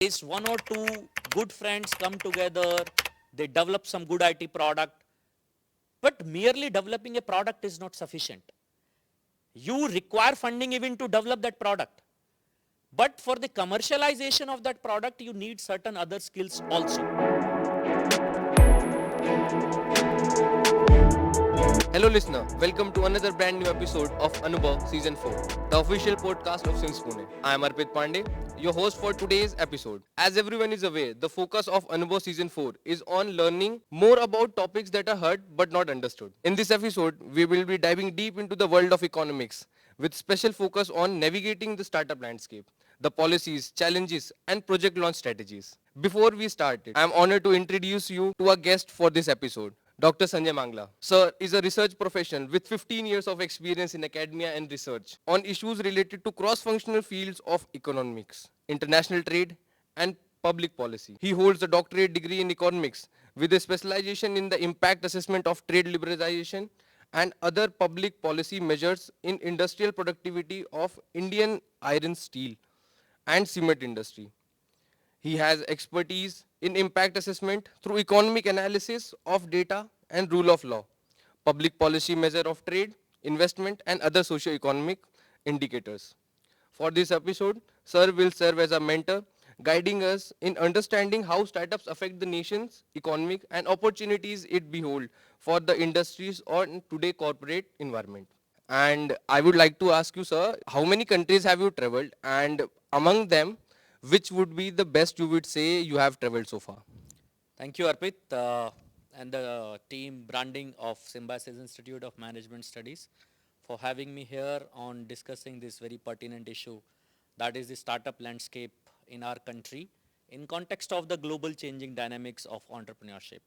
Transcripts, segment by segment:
Is one or two good friends come together, they develop some good IT product, but merely developing a product is not sufficient. You require funding even to develop that product. But for the commercialization of that product, you need certain other skills also. Hello, listener. Welcome to another brand new episode of Anubhav Season 4, the official podcast of SIMS Pune. I am Arpit Pandey, your host for today's episode. As everyone is aware, the focus of Anubhav Season 4 is on learning more about topics that are heard but not understood. In this episode, we will be diving deep into the world of economics with special focus on navigating the startup landscape, the policies, challenges, and project launch strategies. Before we start it, I am honored to introduce you to our guest for this episode. Dr. Sanjay Mangla. Sir is a research professional with 15 years of experience in academia and research on issues related to cross-functional fields of economics, international trade, and public policy. He holds a doctorate degree in economics with a specialization in the impact assessment of trade liberalization and other public policy measures in industrial productivity of Indian iron, steel, and cement industry. He has expertise in impact assessment through economic analysis of data and rule of law, public policy measure of trade, investment, and other socio-economic indicators. For this episode, Sir will serve as a mentor, guiding us in understanding how startups affect the nation's economic and opportunities it behold for the industries or today corporate environment. And I would like to ask you, sir, how many countries have you traveled? And among them, which would be the best you would say you have traveled so far? Thank you, Arpit, and the team branding of Symbiosis Institute of Management Studies for having me here on discussing this very pertinent issue, that is the startup landscape in our country in context of the global changing dynamics of entrepreneurship.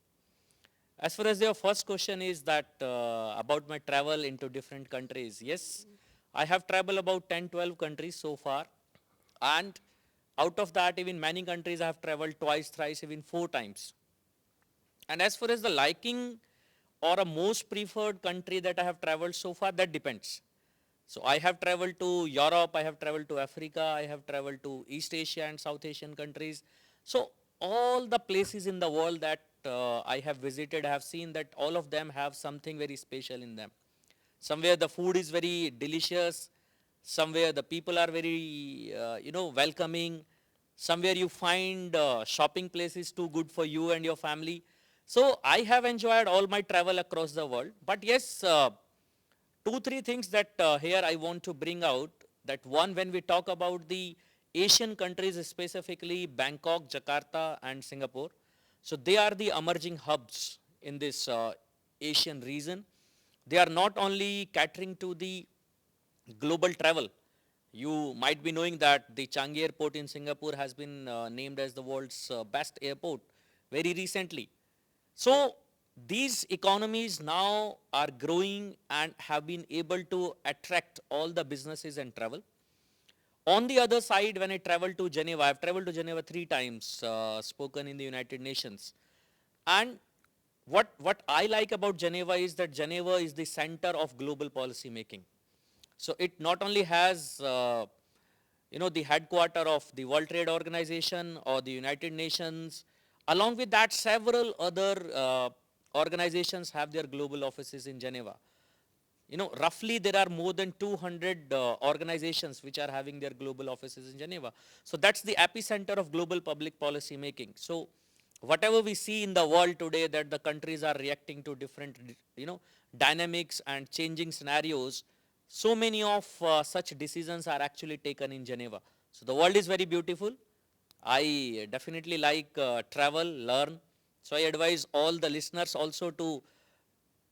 As far as your first question is that about my travel into different countries, yes, I have traveled about 10, 12 countries so far, and out of that, even many countries I have traveled twice, thrice, even 4 times. And as far as the liking or a most preferred country that I have traveled so far, that depends. So I have traveled to Europe, I have traveled to Africa, I have traveled to East Asia and South Asian countries. So all the places in the world that I have visited, I have seen that all of them have something very special in them. Somewhere the food is very delicious, somewhere the people are very, welcoming, somewhere you find shopping places too good for you and your family. So I have enjoyed all my travel across the world. But yes, two, three things that here I want to bring out. That one, when we talk about the Asian countries, specifically Bangkok, Jakarta, and Singapore, so they are the emerging hubs in this Asian region. They are not only catering to the global travel. You might be knowing that the Changi Airport in Singapore has been named as the world's best airport very recently. So these economies now are growing and have been able to attract all the businesses and travel. On the other side, when I travel to Geneva, I've traveled to Geneva 3 times, spoken in the United Nations. And what I like about Geneva is that Geneva is the center of global policy making. So it not only has, the headquarter of the World Trade Organization or the United Nations. Along with that, several other organizations have their global offices in Geneva. Roughly there are more than 200 organizations which are having their global offices in Geneva. So that's the epicenter of global public policy making. So whatever we see in the world today, that the countries are reacting to different, dynamics and changing scenarios, so many of such decisions are actually taken in Geneva. So the world is very beautiful. I definitely like travel, learn. So I advise all the listeners also to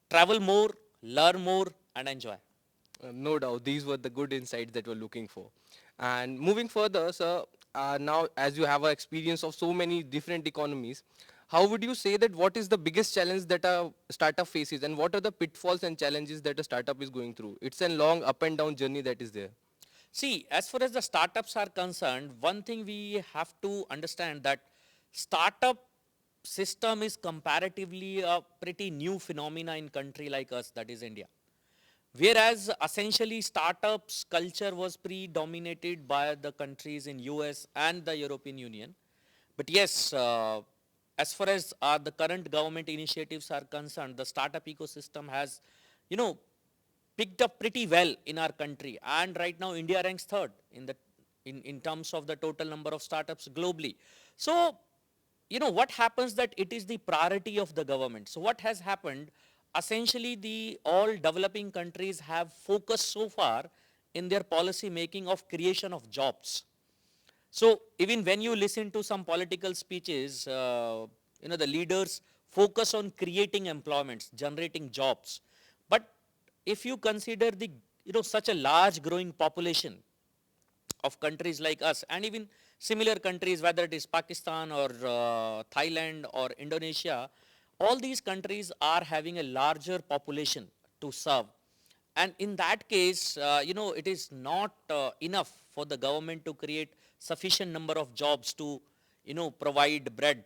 travel more, learn more, and enjoy. No doubt, these were the good insights that we're looking for. And moving further, sir, now as you have an experience of so many different economies, how would you say that what is the biggest challenge that a startup faces and what are the pitfalls and challenges that a startup is going through? It's a long up and down journey that is there. See, as far as the startups are concerned, one thing we have to understand that startup system is comparatively a pretty new phenomena in country like us, that is India. Whereas essentially startups culture was predominated by the countries in US and the European Union. But yes, as far as the current government initiatives are concerned, the startup ecosystem has, you know, picked up pretty well in our country. And right now, India ranks third in terms of the total number of startups globally. So, what happens that it is the priority of the government. So what has happened, essentially the all developing countries have focused so far in their policy making of creation of jobs. So even when you listen to some political speeches, the leaders focus on creating employments, generating jobs. But if you consider the, such a large growing population of countries like us and even similar countries, whether it is Pakistan or Thailand or Indonesia, all these countries are having a larger population to serve. And in that case, it is not enough for the government to create sufficient number of jobs to, provide bread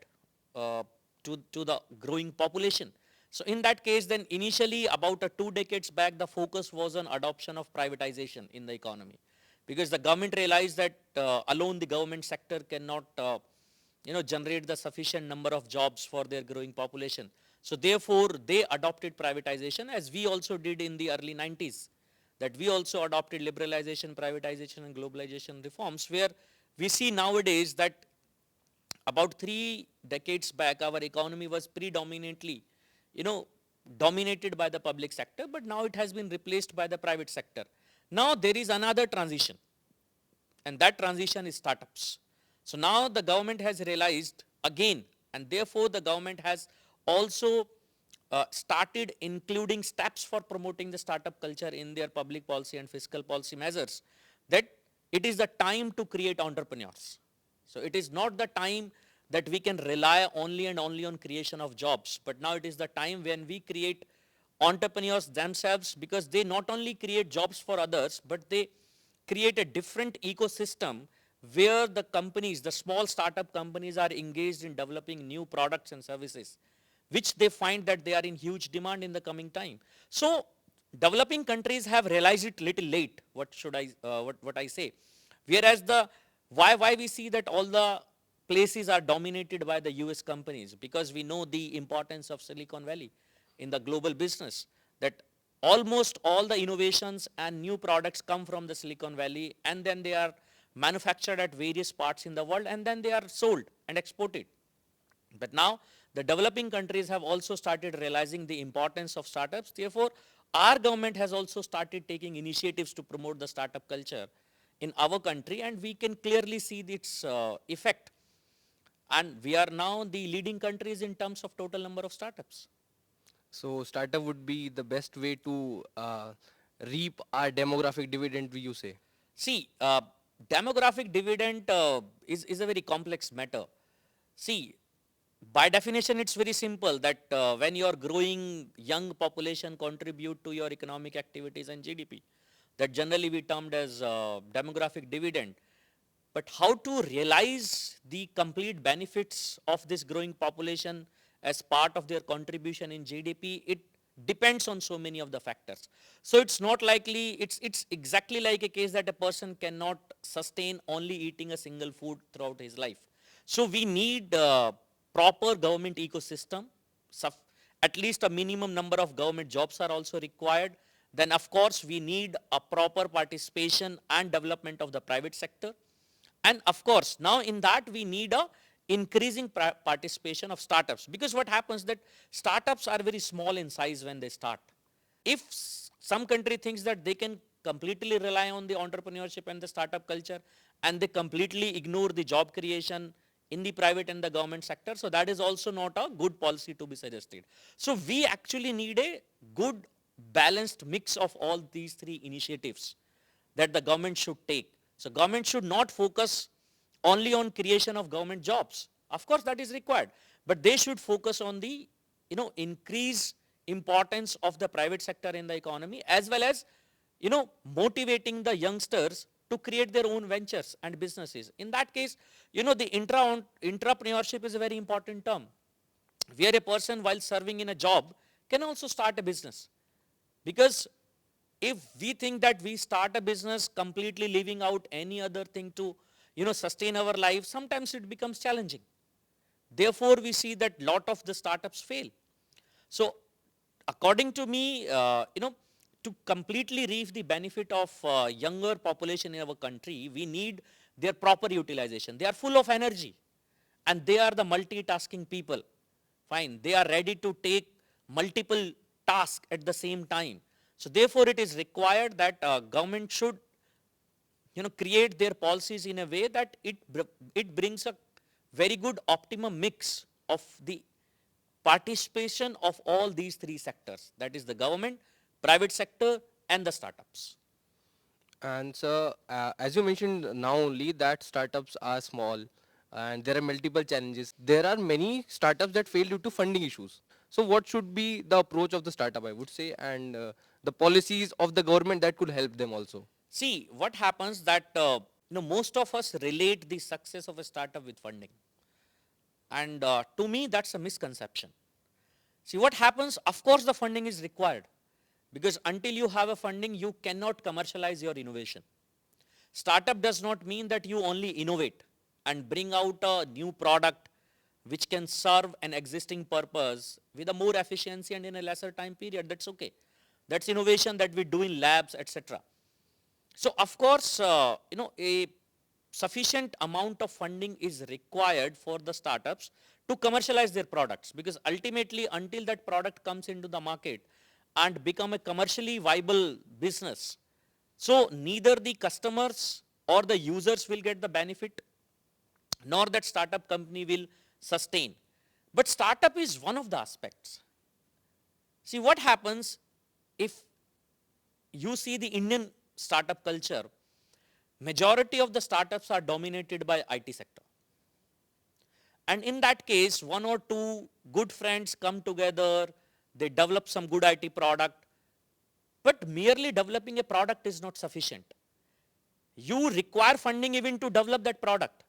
uh, to the growing population. So in that case, then initially about 2 decades back, the focus was on adoption of privatization in the economy, because the government realized that alone the government sector cannot generate the sufficient number of jobs for their growing population. So therefore they adopted privatization, as we also did in the early 90s, that we also adopted liberalization, privatization and globalization reforms, where we see nowadays that about 3 decades back our economy was predominantly you know dominated by the public sector, but now it has been replaced by the private sector. Now there is another transition, and that transition is startups. So now the government has realized again, and therefore the government has also started including steps for promoting the startup culture in their public policy and fiscal policy measures, that it is the time to create entrepreneurs. So it is not the time that we can rely only and only on creation of jobs, but now it is the time when we create entrepreneurs themselves, because they not only create jobs for others, but they create a different ecosystem where the companies, the small startup companies, are engaged in developing new products and services, which they find that they are in huge demand in the coming time. So developing countries have realized it little late, what I say. Whereas why we see that all the places are dominated by the US companies, because we know the importance of Silicon Valley in the global business, that almost all the innovations and new products come from the Silicon Valley, and then they are manufactured at various parts in the world, and then they are sold and exported. But now the developing countries have also started realizing the importance of startups. Therefore, our government has also started taking initiatives to promote the startup culture in our country, and we can clearly see its effect. And we are now the leading countries in terms of total number of startups. So startup would be the best way to reap our demographic dividend, you say. See, demographic dividend is a very complex matter. See, by definition, it's very simple that when your growing young population contribute to your economic activities and GDP, that generally we termed as demographic dividend. But how to realize the complete benefits of this growing population as part of their contribution in GDP, it depends on so many of the factors. So it's not likely, it's exactly like a case that a person cannot sustain only eating a single food throughout his life. So we need proper government ecosystem. At least a minimum number of government jobs are also required. Then of course we need a proper participation and development of the private sector. And of course, now in that we need a increasing participation of startups, because what happens that startups are very small in size when they start. If some country thinks that they can completely rely on the entrepreneurship and the startup culture, and they completely ignore the job creation in the private and the government sector, so that is also not a good policy to be suggested. So we actually need a good balanced mix of all these three initiatives that the government should take. So government should not focus only on creation of government jobs. Of course, that is required, but they should focus on the increased importance of the private sector in the economy, as well as motivating the youngsters to create their own ventures and businesses. In that case, the intrapreneurship is a very important term, where a person while serving in a job can also start a business. Because if we think that we start a business completely leaving out any other thing to sustain our life, sometimes it becomes challenging. Therefore, we see that lot of the startups fail. So according to me, to completely reap the benefit of younger population in our country, we need their proper utilization. They are full of energy and they are the multitasking people. Fine, they are ready to take multiple tasks at the same time. So therefore, it is required that government should create their policies in a way that it brings a very good optimum mix of the participation of all these three sectors, that is the government, private sector and the startups. And so, as you mentioned now only that startups are small and there are multiple challenges. There are many startups that fail due to funding issues. So what should be the approach of the startup, I would say, and the policies of the government that could help them also? See, what happens that most of us relate the success of a startup with funding, and to me that's a misconception. See, what happens, of course the funding is required, because until you have a funding you cannot commercialize your innovation. Startup does not mean that you only innovate and bring out a new product which can serve an existing purpose with a more efficiency and in a lesser time period. That's okay. That's innovation that we do in labs, etc. So of course, a sufficient amount of funding is required for the startups to commercialize their products, because ultimately until that product comes into the market and become a commercially viable business, so neither the customers or the users will get the benefit, nor that startup company will sustain. But startup is one of the aspects. See, what happens if you see the Indian startup culture, majority of the startups are dominated by IT sector. And in that case, one or two good friends come together, they develop some good IT product, but merely developing a product is not sufficient. You require funding even to develop that product.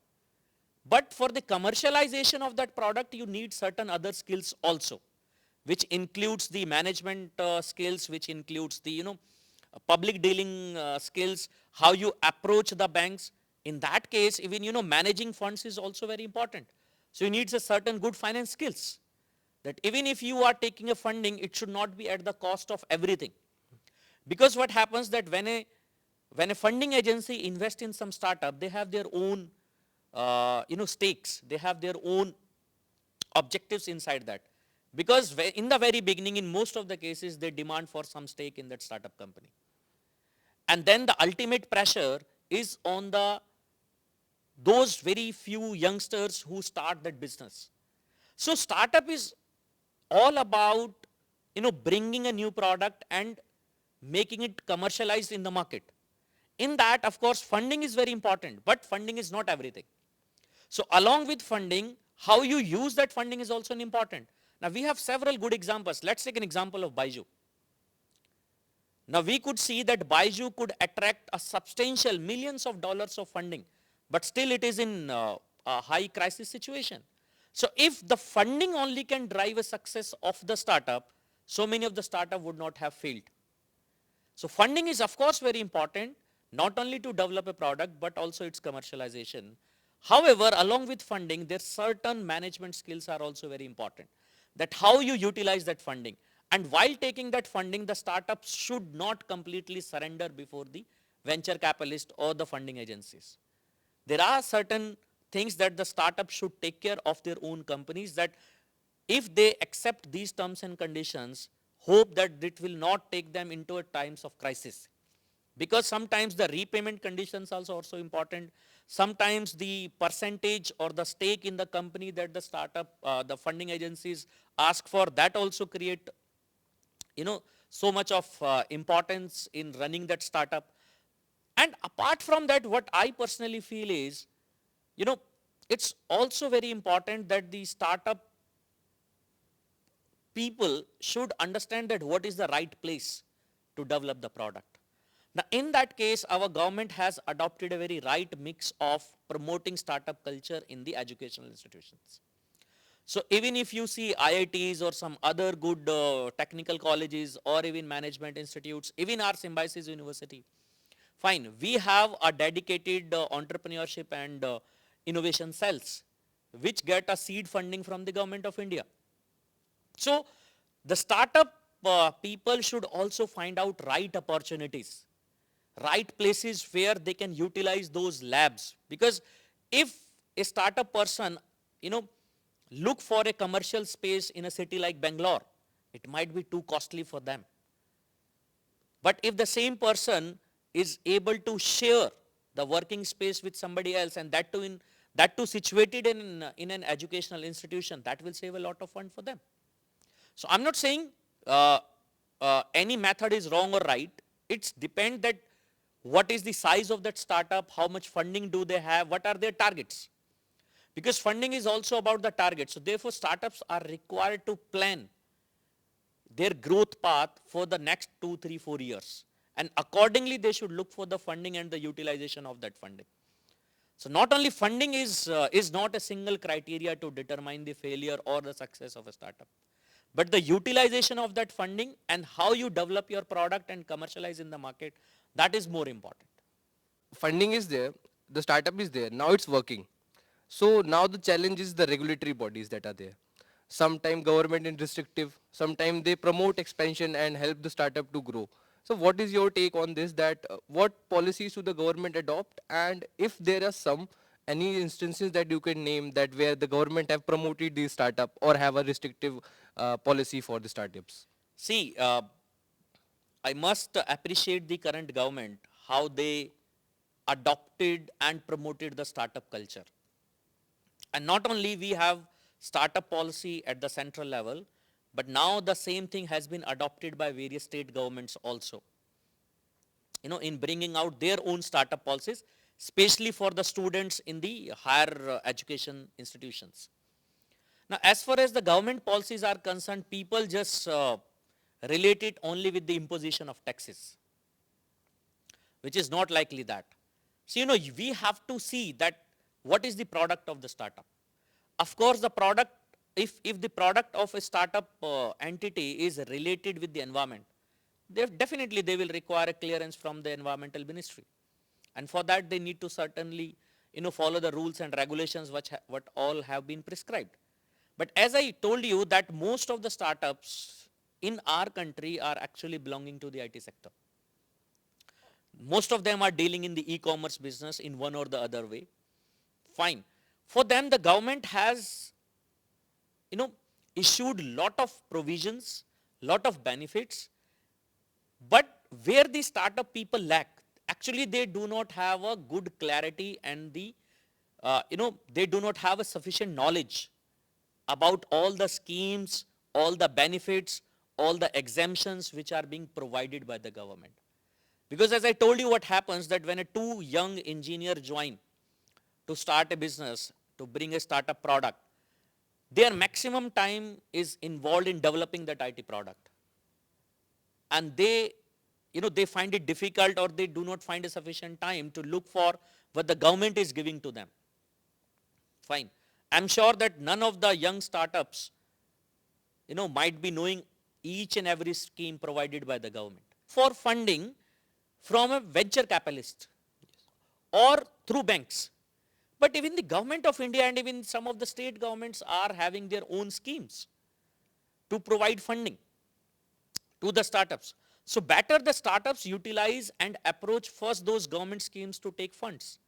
But for the commercialization of that product, you need certain other skills also, which includes the management skills, which includes the public dealing skills, how you approach the banks. In that case, even managing funds is also very important. So you need a certain good finance skills, that even if you are taking a funding, it should not be at the cost of everything. Because what happens that when a funding agency invests in some startup, they have their own stakes, they have their own objectives inside that. Because in the very beginning, in most of the cases, they demand for some stake in that startup company. And then the ultimate pressure is on those very few youngsters who start that business. So startup is all about bringing a new product and making it commercialized in the market. In that, of course, funding is very important, but funding is not everything. So along with funding, how you use that funding is also important. Now we have several good examples. Let's take an example of Baiju. Now we could see that Baiju could attract a substantial millions of dollars of funding, but still it is in a high crisis situation. So if the funding only can drive a success of the startup, so many of the startup would not have failed. So funding is of course very important, not only to develop a product, but also its commercialization. However, along with funding, there certain management skills are also very important, that how you utilize that funding. And while taking that funding, the startup should not completely surrender before the venture capitalist or the funding agencies. There are certain things that the startup should take care of their own companies, that if they accept these terms and conditions, hope that it will not take them into a times of crisis. Because sometimes the repayment conditions are also important. Sometimes the percentage or the stake in the company that the startup, the funding agencies ask for, that also create so much of importance in running that startup. And apart from that, what I personally feel is, it's also very important that the startup people should understand that what is the right place to develop the product. Now, in that case, our government has adopted a very right mix of promoting startup culture in the educational institutions. So even if you see IITs or some other good technical colleges or even management institutes, even our Symbiosis University, fine, we have a dedicated entrepreneurship and innovation cells, which get a seed funding from the government of India. So the startup people should also find out right opportunities, right places where they can utilize those labs. Because if a startup person, look for a commercial space in a city like Bangalore, it might be too costly for them. But if the same person is able to share the working space with somebody else, and that too situated in an educational institution, that will save a lot of fund for them. So I'm not saying any method is wrong or right. It's depend that what is the size of that startup, how much funding do they have, what are their targets. Because funding is also about the target. So therefore startups are required to plan their growth path for the next 2, 3, 4 years. And accordingly they should look for the funding and the utilization of that funding. So not only funding is not a single criteria to determine the failure or the success of a startup, but the utilization of that funding and how you develop your product and commercialize in the market, that is more important. Funding is there, the startup is there, now it's working. So now the challenge is the regulatory bodies that are there. Sometimes government is restrictive, sometimes they promote expansion and help the startup to grow. So what is your take on this, that what policies should the government adopt, and if there are any instances that you can name that where the government have promoted the startup or have a restrictive policy for the startups? See, I must appreciate the current government, how they adopted and promoted the startup culture. And not only we have startup policy at the central level, but now the same thing has been adopted by various state governments also, in bringing out their own startup policies, especially for the students in the higher education institutions. Now, as far as the government policies are concerned, people just relate it only with the imposition of taxes, which is not likely that. So, we have to see that what is the product of the startup. Of course, the product, if the product of a startup entity is related with the environment, definitely they will require a clearance from the environmental ministry. And for that, they need to certainly, follow the rules and regulations what all have been prescribed. But as I told you that most of the startups in our country are actually belonging to the IT sector. Most of them are dealing in the e-commerce business in one or the other way. Fine. For them, the government has, issued lot of provisions, lot of benefits, but where the startup people lack, actually they do not have a good clarity and they do not have a sufficient knowledge about all the schemes, all the benefits, all the exemptions which are being provided by the government. Because as I told you, what happens that when a two young engineer join to start a business, to bring a startup product, their maximum time is involved in developing that IT product. And they find it difficult, or they do not find a sufficient time to look for what the government is giving to them. Fine. I'm sure that none of the young startups, might be knowing each and every scheme provided by the government for funding from a venture capitalist or through banks. But even the government of India and even some of the state governments are having their own schemes to provide funding to the startups. So better the startups utilize and approach first those government schemes to take funds.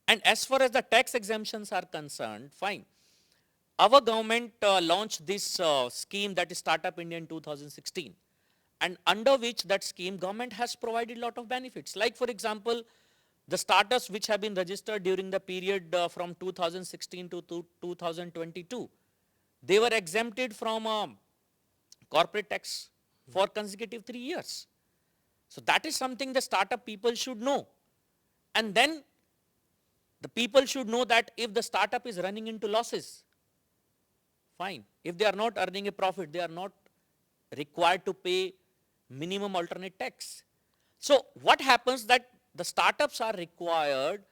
And as far as the tax exemptions are concerned, fine. Our government launched this scheme, that is Startup India, in 2016. And under which that scheme, government has provided a lot of benefits. Like for example, the startups which have been registered during the period from 2016 to 2022, they were exempted from corporate tax for consecutive 3 years. So that is something the startup people should know. And then the people should know that if the startup is running into losses, fine. If they are not earning a profit, they are not required to pay minimum alternate tax. So what happens that the startups are required,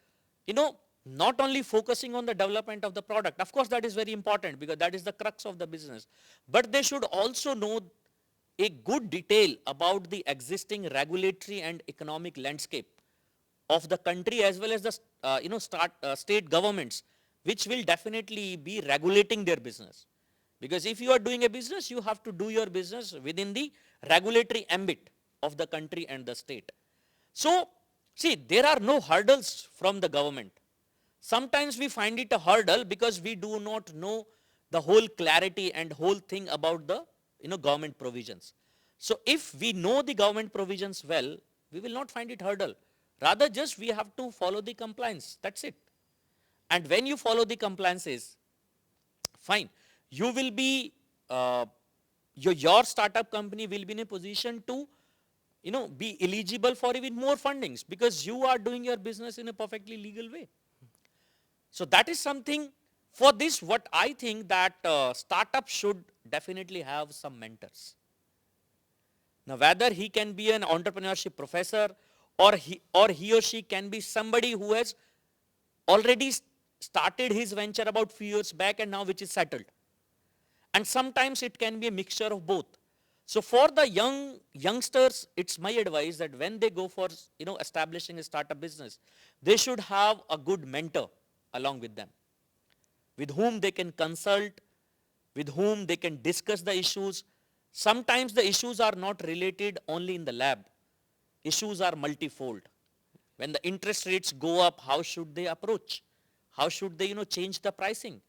not only focusing on the development of the product. Of course, that is very important because that is the crux of the business. But they should also know a good detail about the existing regulatory and economic landscape of the country, as well as the state governments, which will definitely be regulating their business. Because if you are doing a business, you have to do your business within the regulatory ambit of the country and the state. So, see, there are no hurdles from the government. Sometimes we find it a hurdle because we do not know the whole clarity and whole thing about the government provisions. So if we know the government provisions well, we will not find it hurdle. Rather just we have to follow the compliance. That's it. And when you follow the compliances, fine. You will be, your startup company will be in a position to, be eligible for even more fundings because you are doing your business in a perfectly legal way. So that is something for this, what I think that startups should definitely have some mentors. Now, whether he can be an entrepreneurship professor or he or she can be somebody who has already started his venture about few years back and now which is settled. And sometimes it can be a mixture of both. So for the youngsters, it's my advice that when they go for establishing a startup business, they should have a good mentor along with them, with whom they can consult, with whom they can discuss the issues. Sometimes the issues are not related only in the lab. Issues are multifold. When the interest rates go up, how should they approach? How should they, change the pricing?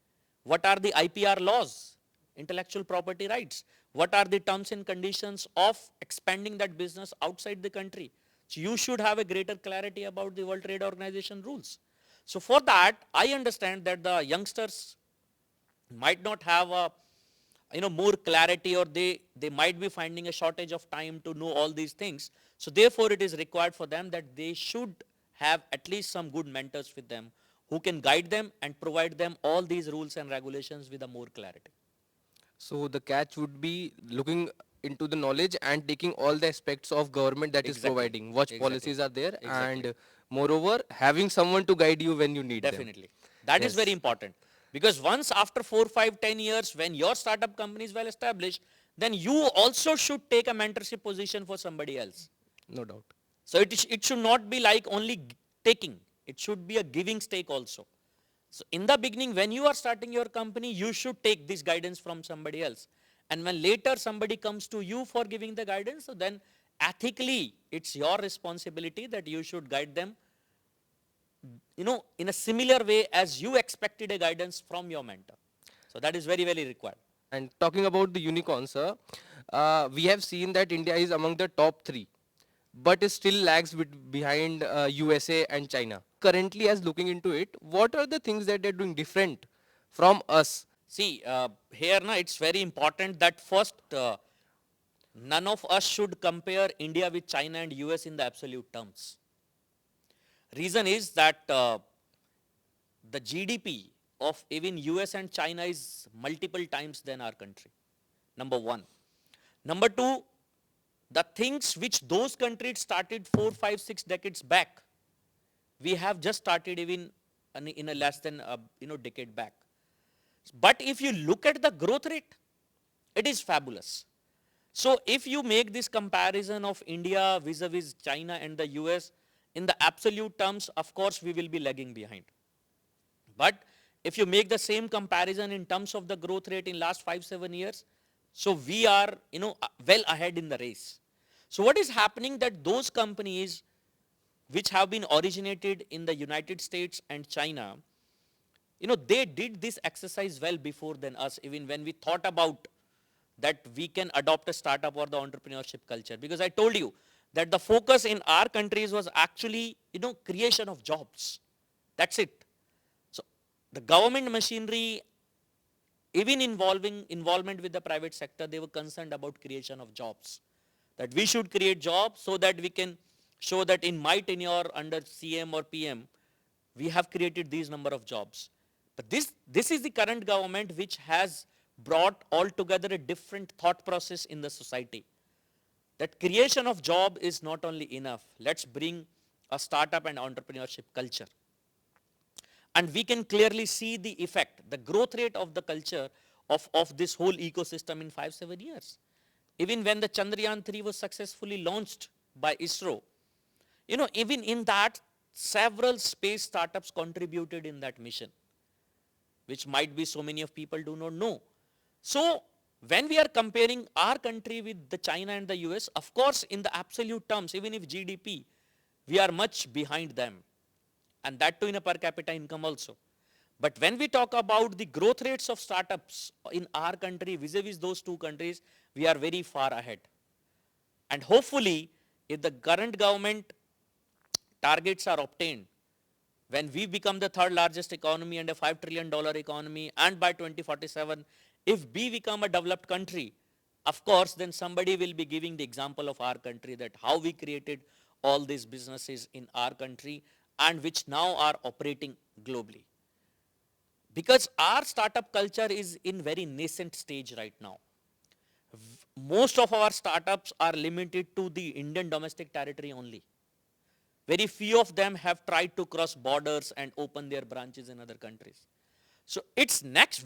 What are the IPR laws, intellectual property rights? What are the terms and conditions of expanding that business outside the country? So you should have a greater clarity about the World Trade Organization rules. So for that, I understand that the youngsters might not have a, more clarity, or they might be finding a shortage of time to know all these things. So therefore, it is required for them that they should have at least some good mentors with them who can guide them and provide them all these rules and regulations with a more clarity. So the catch would be looking into the knowledge and taking all the aspects of government that is Exactly. providing, what Exactly. policies are there, Exactly. and moreover having someone to guide you when you need them. Definitely. That is very Yes. important. Because once after 4, 5, 10 years, when your startup company is well established, then you also should take a mentorship position for somebody else. No doubt. So it should not be like only taking. It should be a giving stake also. So in the beginning, when you are starting your company, you should take this guidance from somebody else. And when later somebody comes to you for giving the guidance, so then ethically, it's your responsibility that you should guide them, in a similar way as you expected a guidance from your mentor. So that is very, very required. And talking about the unicorns, sir, we have seen that India is among the top 3, but it still lags behind USA and China. Currently, as looking into it, what are the things that they're doing different from us? See, here now it's very important that first, none of us should compare India with China and US in the absolute terms. Reason is that the GDP of even US and China is multiple times than our country. Number one. Number two, the things which those countries started 4, 5, 6 decades back, we have just started even in a less than a decade back. But if you look at the growth rate, it is fabulous. So if you make this comparison of India vis-a-vis China and the US, in the absolute terms, of course, we will be lagging behind. But if you make the same comparison in terms of the growth rate in last 5, 7 years, so we are, well ahead in the race. So what is happening that those companies which have been originated in the United States and China, they did this exercise well before than us, even when we thought about that we can adopt a startup or the entrepreneurship culture. Because I told you that the focus in our countries was actually, creation of jobs. That's it. So the government machinery, even involvement with the private sector, they were concerned about creation of jobs. That we should create jobs so that we can show that in my tenure under CM or PM, we have created these number of jobs. But this is the current government which has brought altogether a different thought process in the society. That creation of job is not only enough. Let's bring a startup and entrepreneurship culture. And we can clearly see the effect, the growth rate of the culture of this whole ecosystem in 5, 7 years. Even when the Chandrayaan 3 was successfully launched by ISRO, even in that, several space startups contributed in that mission. which might be so many of people do not know. So when we are comparing our country with the China and the US, of course, in the absolute terms, even if GDP, we are much behind them, and that too in a per capita income also. But when we talk about the growth rates of startups in our country vis-a-vis those two countries, we are very far ahead. And hopefully, if the current government targets are obtained, when we become the third largest economy and a $5 trillion economy, and by 2047, if we become a developed country, of course, then somebody will be giving the example of our country, that how we created all these businesses in our country and which now are operating globally. Because our startup culture is in very nascent stage right now. Most of our startups are limited to the Indian domestic territory only. Very few of them have tried to cross borders and open their branches in other countries. So its next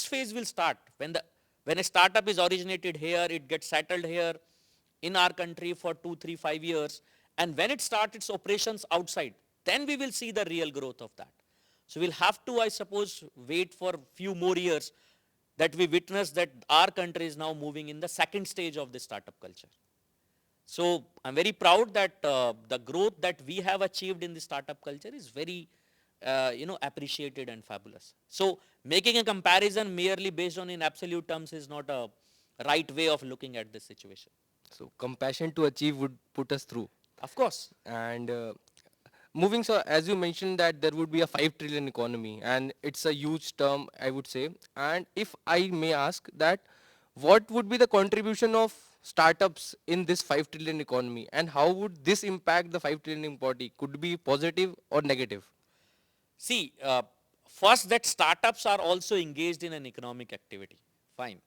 phase will start, when a startup is originated here, it gets settled here in our country for 2, 3, 5 years, and when it starts its operations outside, then we will see the real growth of that. So we'll have to, I suppose, wait for few more years that we witness that our country is now moving in the second stage of the startup culture. So I'm very proud that the growth that we have achieved in the startup culture is very, appreciated and fabulous. So making a comparison merely based on in absolute terms is not a right way of looking at this situation. So compassion to achieve would put us through. Of course. And moving, so as you mentioned that there would be a 5 trillion economy, and it's a huge term, I would say. And if I may ask that, what would be the contribution of startups in this 5 trillion economy, and how would this impact the 5 trillion body? Could be positive or negative? See, first, that startups are also engaged in an economic activity. Fine.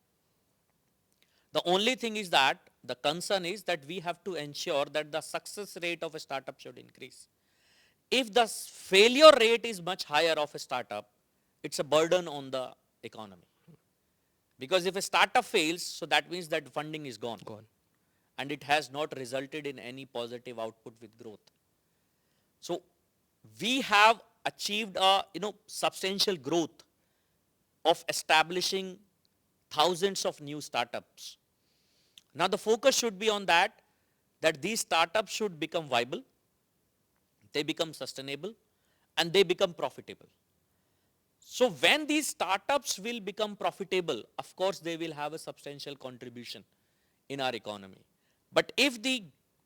The only thing is that the concern is that we have to ensure that the success rate of a startup should increase. If the failure rate is much higher of a startup, it's a burden on the economy. Because if a startup fails, so that means that funding is gone. And it has not resulted in any positive output with growth. So we have achieved a substantial growth of establishing thousands of new startups. Now the focus should be on that these startups should become viable, they become sustainable, and they become profitable. So when these startups will become profitable, of course they will have a substantial contribution in our economy. But if the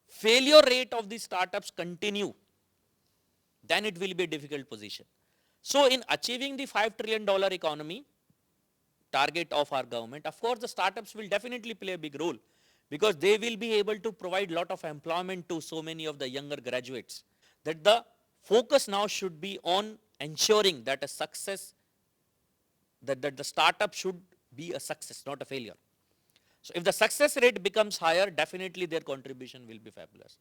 failure rate of these startups continue, then it will be a difficult position. So in achieving the $5 trillion economy target of our government, of course the startups will definitely play a big role, because they will be able to provide lot of employment to so many of the younger graduates. That the focus now should be on ensuring that a success, that the startup should be a success, not a failure. So if the success rate becomes higher, definitely their contribution will be fabulous.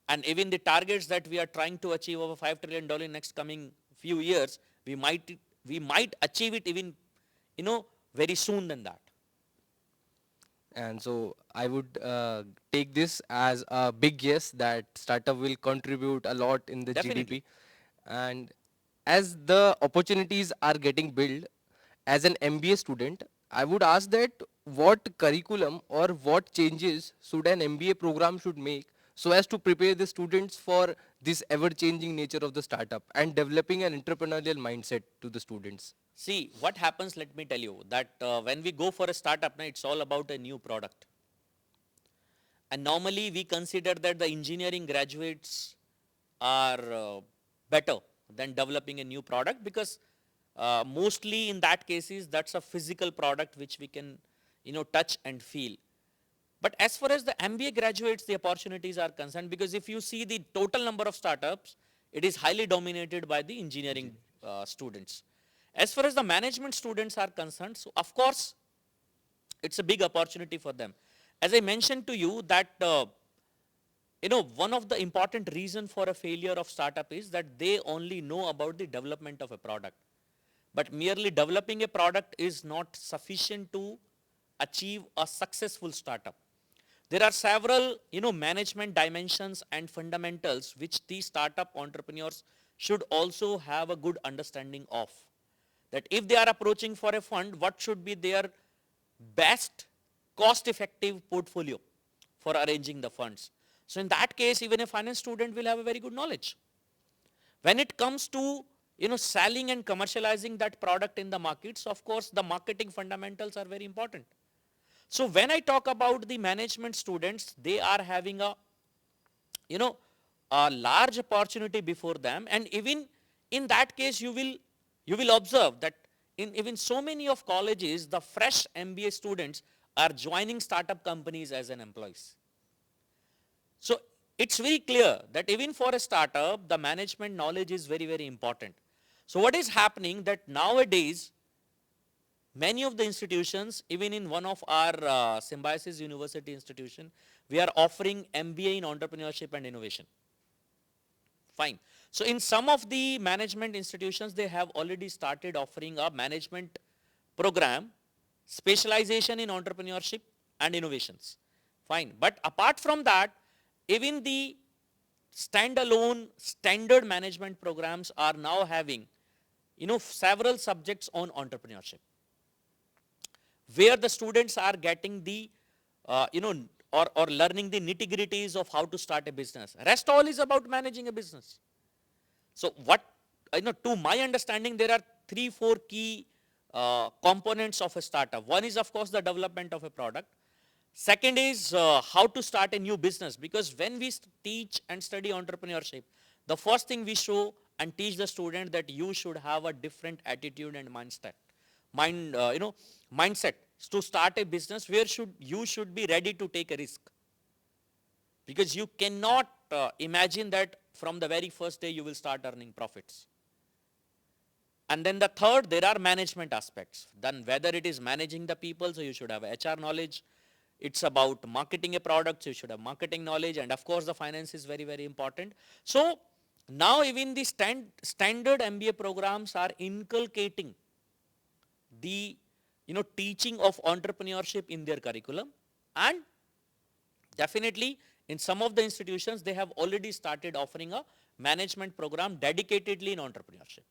And even the targets that we are trying to achieve over $5 trillion in next coming few years, we might achieve it even, very soon than that. And so I would take this as a big yes, that startup will contribute a lot in the Definitely. GDP. And as the opportunities are getting built, as an MBA student, I would ask that what curriculum or what changes should an MBA program should make so as to prepare the students for this ever-changing nature of the startup and developing an entrepreneurial mindset to the students. See, what happens, let me tell you, that when we go for a startup, it's all about a new product. And normally we consider that the engineering graduates are better than developing a new product, because mostly in that cases, that's a physical product which we can, touch and feel. But as far as the MBA graduates, the opportunities are concerned, because if you see the total number of startups, it is highly dominated by the engineering students. As far as the management students are concerned, so of course, it's a big opportunity for them. As I mentioned to you that, one of the important reason for a failure of startup is that they only know about the development of a product. But merely developing a product is not sufficient to achieve a successful startup. There are several, management dimensions and fundamentals which these startup entrepreneurs should also have a good understanding of. that if they are approaching for a fund, what should be their best cost-effective portfolio for arranging the funds. So in that case, even a finance student will have a very good knowledge. When it comes to selling and commercializing that product in the markets, of course, the marketing fundamentals are very important. So when I talk about the management students, they are having a large opportunity before them, and even in that case, you will observe that in even so many of colleges, the fresh MBA students are joining startup companies as an employees. So it's very clear that even for a startup, the management knowledge is very, very important. So what is happening that nowadays, many of the institutions, even in one of our Symbiosis University institution, we are offering MBA in entrepreneurship and innovation. Fine. So in some of the management institutions, they have already started offering a management program, specialization in entrepreneurship and innovations. Fine. But apart from that, even the standalone standard management programs are now having, several subjects on entrepreneurship, where the students are getting the, or learning the nitty-gritties of how to start a business. Rest all is about managing a business. So what, to my understanding, there are 3-4 key components of a startup. One is, of course, the development of a product. Second is how to start a new business, because when we teach and study entrepreneurship, the first thing we show and teach the student that you should have a different attitude and mindset. Mindset to start a business where you should be ready to take a risk, because you cannot imagine that from the very first day you will start earning profits. And then the third, there are management aspects. Then whether it is managing the people, so you should have HR knowledge. It's about marketing a product, so you should have marketing knowledge. And of course, the finance is very, very important. So now even the standard MBA programs are inculcating the teaching of entrepreneurship in their curriculum. And definitely in some of the institutions, they have already started offering a management program dedicatedly in entrepreneurship.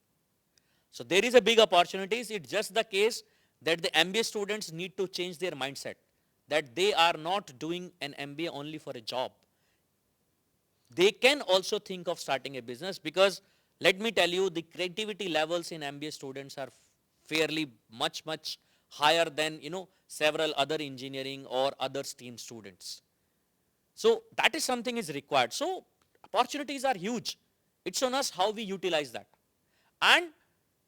So there is a big opportunities. It's just the case that the MBA students need to change their mindset, that they are not doing an MBA only for a job. They can also think of starting a business, because let me tell you, the creativity levels in MBA students are fairly much higher than several other engineering or other STEAM students. So that is something is required. So opportunities are huge. It's on us how we utilize that. And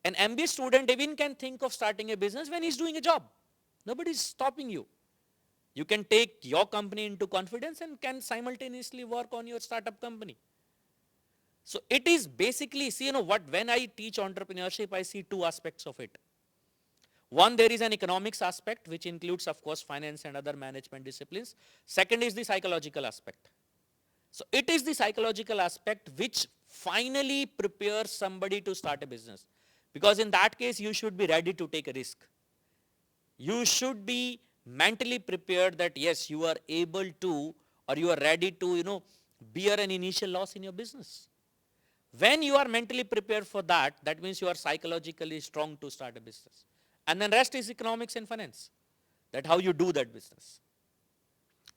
an MBA student even can think of starting a business when he's doing a job. Nobody is stopping you. You can take your company into confidence and can simultaneously work on your startup company. So it is basically, see, when I teach entrepreneurship, I see two aspects of it. One, there is an economics aspect, which includes, of course, finance and other management disciplines. Second is the psychological aspect. So it is the psychological aspect which finally prepares somebody to start a business. Because in that case, you should be ready to take a risk. You should be mentally prepared that yes, you are able to, or you are ready to, bear an initial loss in your business. When you are mentally prepared for that, that means you are psychologically strong to start a business. And then rest is economics and finance. That how you do that business.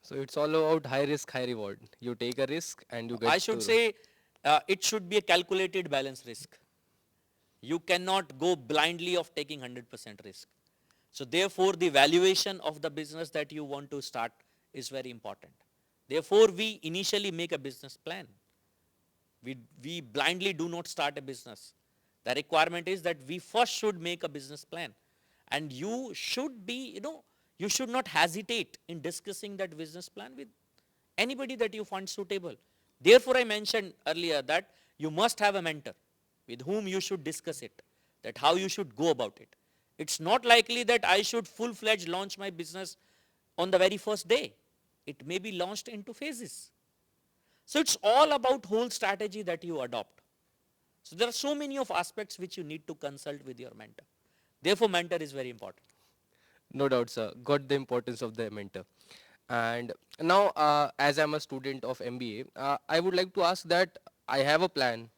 So it's all about high risk, high reward. You take a risk and you get I should say it should be a calculated balance risk. You cannot go blindly of taking 100% risk. So therefore, the valuation of the business that you want to start is very important. Therefore, we initially make a business plan. We blindly do not start a business. The requirement is that we first should make a business plan. And you should be, you should not hesitate in discussing that business plan with anybody that you find suitable. Therefore, I mentioned earlier that you must have a mentor with whom you should discuss it, that how you should go about it. It's not likely that I should full-fledged launch my business on the very first day. It may be launched into phases. So it's all about whole strategy that you adopt. So there are so many of aspects which you need to consult with your mentor. Therefore, mentor is very important. No doubt, sir. Got the importance of the mentor. And now, as I'm a student of MBA, I would like to ask that I have a plan.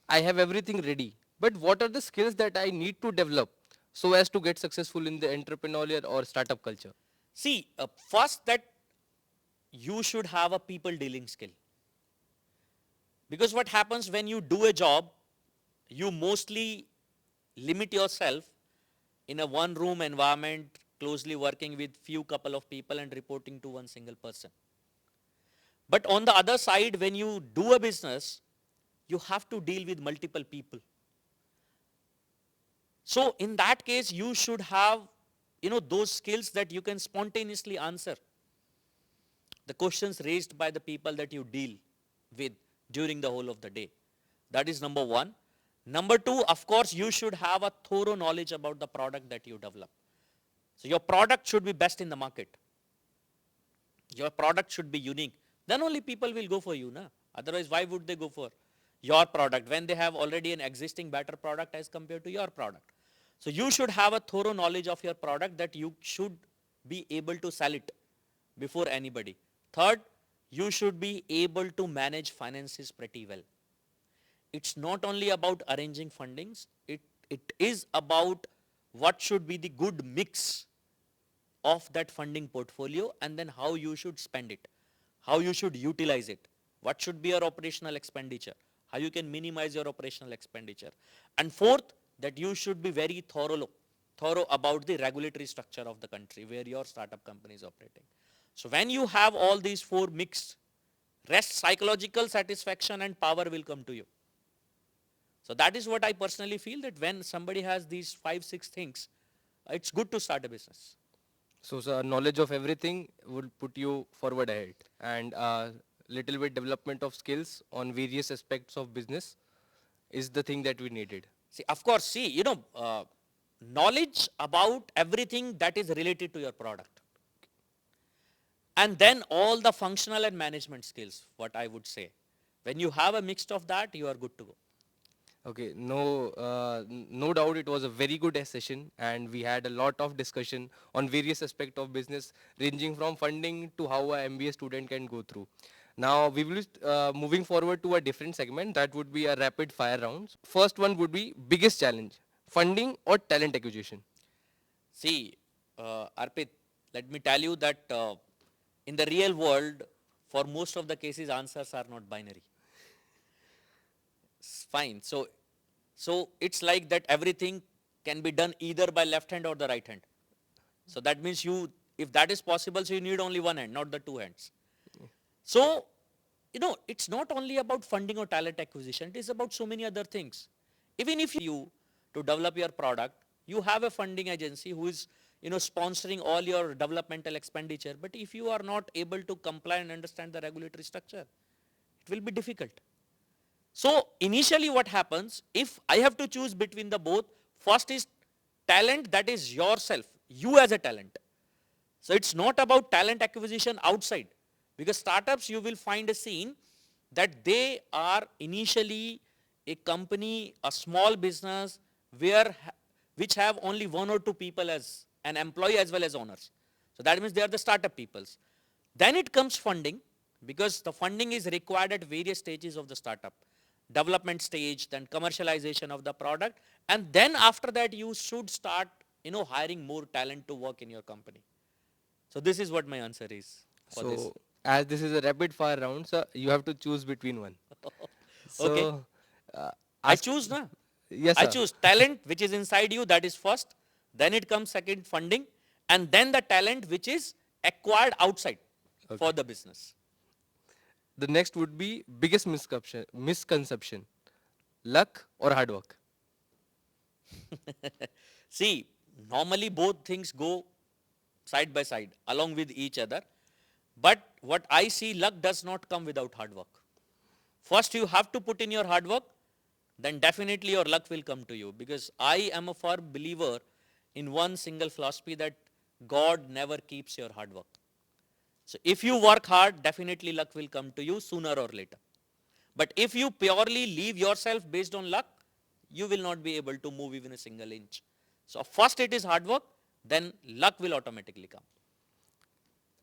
I have everything ready. But what are the skills that I need to develop so as to get successful in the entrepreneurial or startup culture? See, first that you should have a people dealing skill. Because what happens when you do a job, you mostly limit yourself in a one room environment, closely working with few couple of people and reporting to one single person. But on the other side, when you do a business, you have to deal with multiple people. So in that case, you should have, those skills that you can spontaneously answer the questions raised by the people that you deal with during the whole of the day. That is number one. Number two, of course, you should have a thorough knowledge about the product that you develop. So your product should be best in the market. Your product should be unique. Then only people will go for you. Na? Otherwise, why would they go for your product when they have already an existing better product as compared to your product? So you should have a thorough knowledge of your product that you should be able to sell it before anybody. Third, you should be able to manage finances pretty well. It's not only about arranging fundings, it is about what should be the good mix of that funding portfolio and then how you should spend it, how you should utilize it, what should be your operational expenditure, how you can minimize your operational expenditure. And fourth, that you should be very thorough about the regulatory structure of the country where your startup company is operating. So when you have all these four mixed, rest psychological satisfaction and power will come to you. So that is what I personally feel, that when somebody has these 5-6 things, it's good to start a business. So, sir, knowledge of everything would put you forward ahead, and little bit development of skills on various aspects of business is the thing that we needed. See, of course, knowledge about everything that is related to your product. And then all the functional and management skills, what I would say. When you have a mix of that, you are good to go. Okay, no doubt it was a very good session, and we had a lot of discussion on various aspects of business, ranging from funding to how a MBA student can go through. Now we will be moving forward to a different segment that would be a rapid fire rounds. First one would be biggest challenge: funding or talent acquisition. See, Arpit, let me tell you that in the real world, for most of the cases, answers are not binary. Fine. So it's like that everything can be done either by left hand or the right hand. So that means if that is possible, so you need only one hand, not the two hands. So, it's not only about funding or talent acquisition, it is about so many other things. Even if you, to develop your product, you have a funding agency who is, sponsoring all your developmental expenditure. But if you are not able to comply and understand the regulatory structure, it will be difficult. So initially what happens, if I have to choose between the both, first is talent, that is yourself, you as a talent. So it's not about talent acquisition outside, because startups, you will find a scene that they are initially a company, a small business which have only one or two people as an employee as well as owners. So that means they are the startup peoples. Then it comes funding, because the funding is required at various stages of the startup. Development stage, then commercialization of the product, and then after that you should start, hiring more talent to work in your company. So this is what my answer is for this. So as this is a rapid fire round, sir, you have to choose between one. Okay. So I choose, na? yes, I sir. choose talent which is inside you, that is first. Then it comes second, funding, and then the talent which is acquired outside for the business. The next would be biggest misconception: luck or hard work. See, normally both things go side by side along with each other. But what I see, luck does not come without hard work. First you have to put in your hard work, then definitely your luck will come to you. Because I am a firm believer in one single philosophy, that God never keeps your hard work. So if you work hard, definitely luck will come to you sooner or later. But if you purely leave yourself based on luck, you will not be able to move even a single inch. So first it is hard work, then luck will automatically come.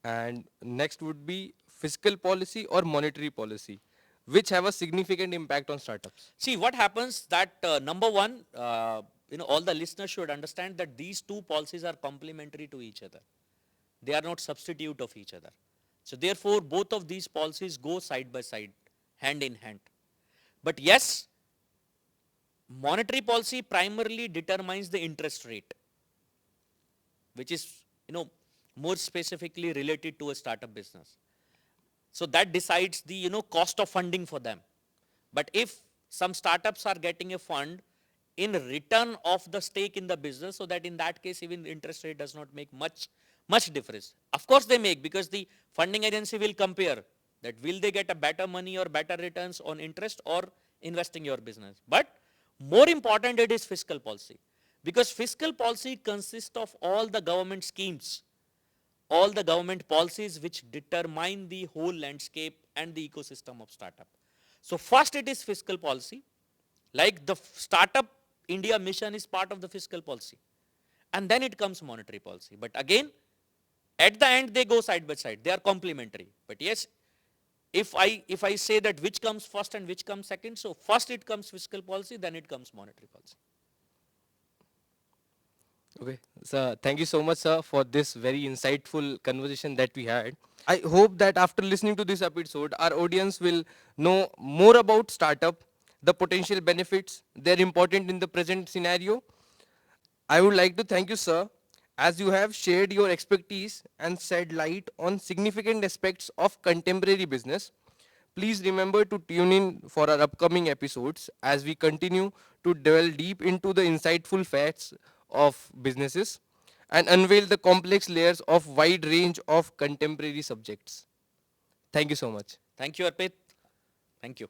And next would be fiscal policy or monetary policy, which have a significant impact on startups. See, what happens that number one, all the listeners should understand that these two policies are complementary to each other. They are not substitute of each other. So therefore, both of these policies go side by side, hand in hand. But yes, monetary policy primarily determines the interest rate, which is, more specifically related to a startup business. So that decides the, cost of funding for them. But if some startups are getting a fund in return of the stake in the business, so that in that case, even the interest rate does not make much difference. Of course they make, because the funding agency will compare that will they get a better money or better returns on interest or investing your business. But more important, it is fiscal policy, because fiscal policy consists of all the government schemes, all the government policies which determine the whole landscape and the ecosystem of startup. So first it is fiscal policy, like the startup India mission is part of the fiscal policy. And then it comes monetary policy. But again, at the end they go side by side. They are complementary. But yes, if I say that which comes first and which comes second, so first it comes fiscal policy, then it comes monetary policy. Okay, sir, thank you so much, sir, for this very insightful conversation that we had. I hope that after listening to this episode, our audience will know more about startup, the potential benefits, they're important in the present scenario. I would like to thank you, sir, as you have shared your expertise and shed light on significant aspects of contemporary business. Please remember to tune in for our upcoming episodes as we continue to delve deep into the insightful facts of businesses and unveil the complex layers of wide range of contemporary subjects. Thank you so much. Thank you, Arpit. Thank you.